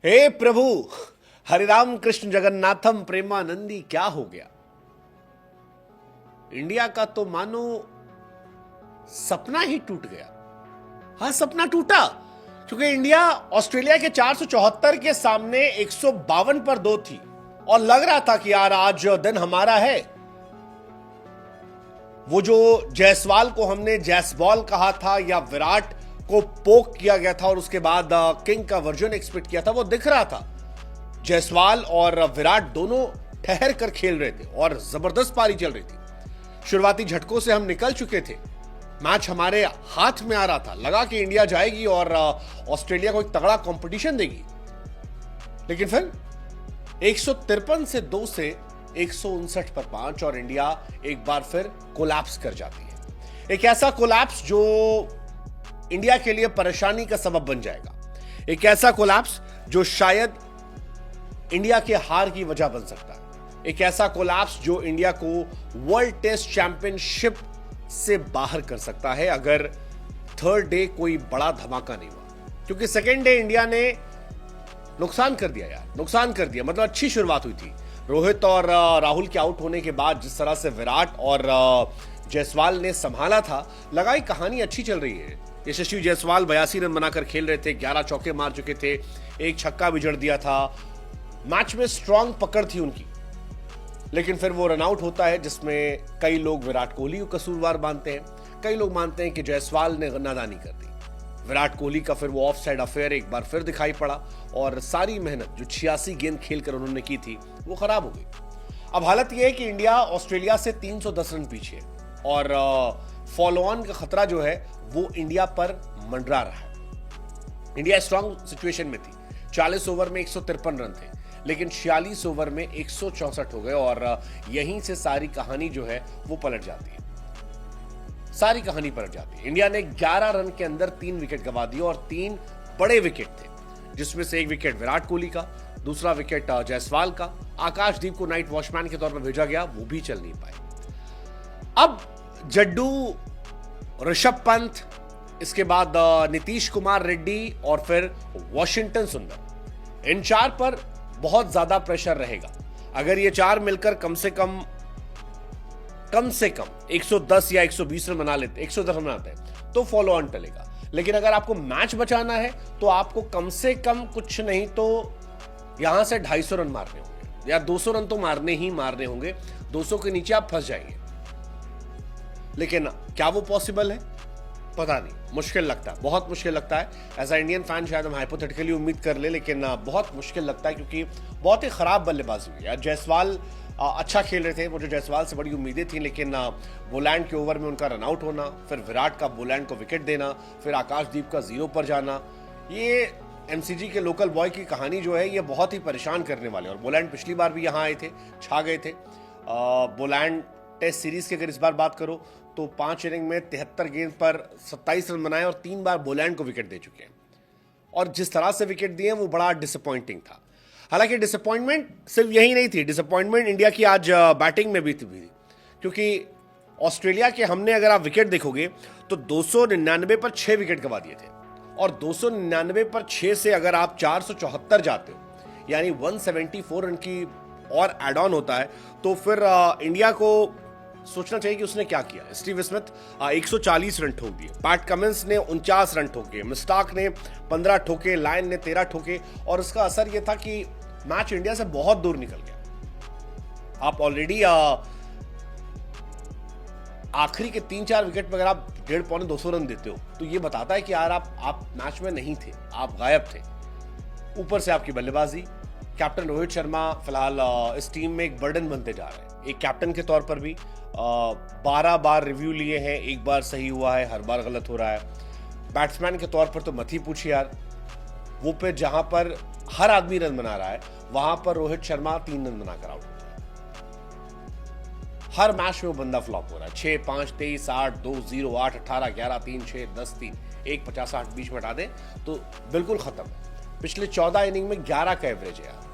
हे प्रभु, हरिराम कृष्ण जगन्नाथम प्रेमानंदी, क्या हो गया? इंडिया का तो मानो सपना ही टूट गया। हाँ, सपना टूटा क्योंकि इंडिया ऑस्ट्रेलिया के 474 के सामने 152 पर 2 थी और लग रहा था कि यार आज दिन हमारा है। वो जो जायसवाल को हमने जैसबॉल कहा था या विराट को पोक किया गया था और उसके बाद किंग का वर्जन एक्सपेक्ट किया था, वो दिख रहा था। जायसवाल और विराट दोनों ठहर कर खेल रहे थे और जबरदस्त पारी चल रही थी। शुरुआती झटकों से हम निकल चुके थे, मैच हमारे हाथ में आ रहा था, लगा कि इंडिया जाएगी और ऑस्ट्रेलिया को एक तगड़ा कंपटीशन देगी। लेकिन फिर 153 से 2 से 159 पर 5 और इंडिया एक बार फिर कोलैप्स कर जाती है। एक ऐसा कोलैप्स जो इंडिया के लिए परेशानी का सबब बन जाएगा। एक ऐसा कोलैप्स जो शायद इंडिया के हार की वजह बन सकता है। एक ऐसा कोलैप्स जो इंडिया को वर्ल्ड टेस्ट चैंपियनशिप से बाहर कर सकता है अगर थर्ड डे कोई बड़ा धमाका नहीं हुआ। क्योंकि सेकेंड डे इंडिया ने नुकसान कर दिया यार, नुकसान कर दिया। मतलब अच्छी शुरुआत हुई थी रोहित और राहुल के आउट होने के बाद, जिस तरह से विराट और जायसवाल ने संभाला था, लगा ही कहानी अच्छी चल रही है। यशस्वी जायसवाल 82 रन बनाकर खेल रहे थे, 11 चौके मार चुके थे, एक छक्का भी जड़ दिया था। मैच में स्ट्रांग पकड़ थी उनकी। लेकिन फिर वो रन आउट होता है जिसमें कई लोग विराट कोहली को कसूरवार मानते हैं, कई लोग मानते हैं कि जायसवाल ने नादानी कर दी। विराट कोहली का फिर वो ऑफ साइड अफेयर एक बार फिर दिखाई पड़ा और सारी मेहनत जो 86 गेंद खेलकर उन्होंने की थी वो खराब हो गई। अब हालत यह है कि इंडिया ऑस्ट्रेलिया से 310 रन पीछे है और फॉलो ऑन का खतरा जो है वो इंडिया पर मंडरा रहा है। इंडिया स्ट्रांग सिचुएशन में थी, 40 ओवर में 153 रन थे, लेकिन 46 ओवर में 164 हो गए और यहीं से सारी कहानी जो है वो पलट जाती है। सारी कहानी पलट जाती है। इंडिया ने 11 रन के अंदर 3 विकेट गंवा दिए और 3 बड़े विकेट थे, जिसमें से एक विकेट विराट कोहली का, दूसरा विकेट जायसवाल का। आकाशदीप को नाइट वॉचमैन के तौर पर भेजा गया, वो भी चल नहीं पाए। अब जड्डू, ऋषभ पंत, इसके बाद नीतीश कुमार रेड्डी और फिर वॉशिंगटन सुंदर, इन 4 पर बहुत ज्यादा प्रेशर रहेगा। अगर ये 4 मिलकर कम से कम 110 या 120 रन बना लेते, 110 रन बनाते हैं तो फॉलो ऑन टलेगा। लेकिन अगर आपको मैच बचाना है तो आपको कम से कम कुछ नहीं तो यहां से 250 रन मारने होंगे या 200 रन तो मारने होंगे। 200 के नीचे आप फंस जाएंगे। लेकिन क्या वो पॉसिबल है? पता नहीं, मुश्किल लगता है, बहुत मुश्किल लगता है। एज अ इंडियन फैन शायद हम हाइपोथेटिकली उम्मीद कर ले, लेकिन बहुत मुश्किल लगता है क्योंकि बहुत ही खराब बल्लेबाजी हुई है। जायसवाल अच्छा खेल रहे थे, मुझे जायसवाल से बड़ी उम्मीदें थी, लेकिन बोलैंड के ओवर में उनका रन आउट होना, फिर विराट का बोलैंड को विकेट देना, फिर आकाशदीप का 0 पर जाना, ये एमसीजी के लोकल बॉय की कहानी जो है ये बहुत ही परेशान करने वाले। और बोलैंड पिछली बार भी यहाँ आए थे, छा गए थे। बोलैंड टेस्ट सीरीज की अगर इस बार बात करो तो 5 इनिंग में 73 गेंद पर 27 रन बनाए और 3 बार बोलैंड को विकेट दे चुके हैं। और जिस तरह से विकेट दिए वो बड़ा डिसअपॉइंटिंग था। हालांकि डिसअपॉइंटमेंट सिर्फ यही नहीं थी, डिसअपॉइंटमेंट इंडिया की आज बैटिंग में भी थी, क्योंकि ऑस्ट्रेलिया के हमने अगर आप विकेट देखोगे तो 299 पर 6 विकेट गंवा दिए थे और 299 पर 6 से अगर आप 474 जाते हो यानी 174 रन की और एड ऑन होता है तो फिर इंडिया को सोचना चाहिए कि उसने क्या किया। स्टीव स्मिथ 140 रन ठोक दिए, पैट कमिंस ने 49 रन ठोके, मिस्टाक ने 15 ठोके, लायन ने 13 ठोके और उसका असर यह था कि मैच इंडिया से बहुत दूर निकल गया। आप ऑलरेडी आखिरी के 3-4 विकेट पर अगर आप 150-200 रन देते हो तो ये बताता है कि यार आप मैच में नहीं थे, आप गायब थे। ऊपर से आपकी बल्लेबाजी, कैप्टन रोहित शर्मा फिलहाल इस टीम में एक बर्डन बनते जा रहे हैं। एक कैप्टन के तौर पर भी 12 बार रिव्यू लिए हैं, एक बार सही हुआ है, हर बार गलत हो रहा है। बैट्समैन के तौर पर तो मत ही पूछिए यार, वो पे जहां पर हर आदमी रन बना रहा है वहां पर रोहित शर्मा 3 रन बनाकर आउट हो रहा है। हर मैच में वो बंदा फ्लॉप हो रहा है। 6, 5, 23, 8, 2, 0, 8, 18, 11, 3, 6, 10, 3, 1, 50, 8 बीच में हटा दे तो बिल्कुल खत्म है। पिछले 14 इनिंग में 11 का एवरेज है यार।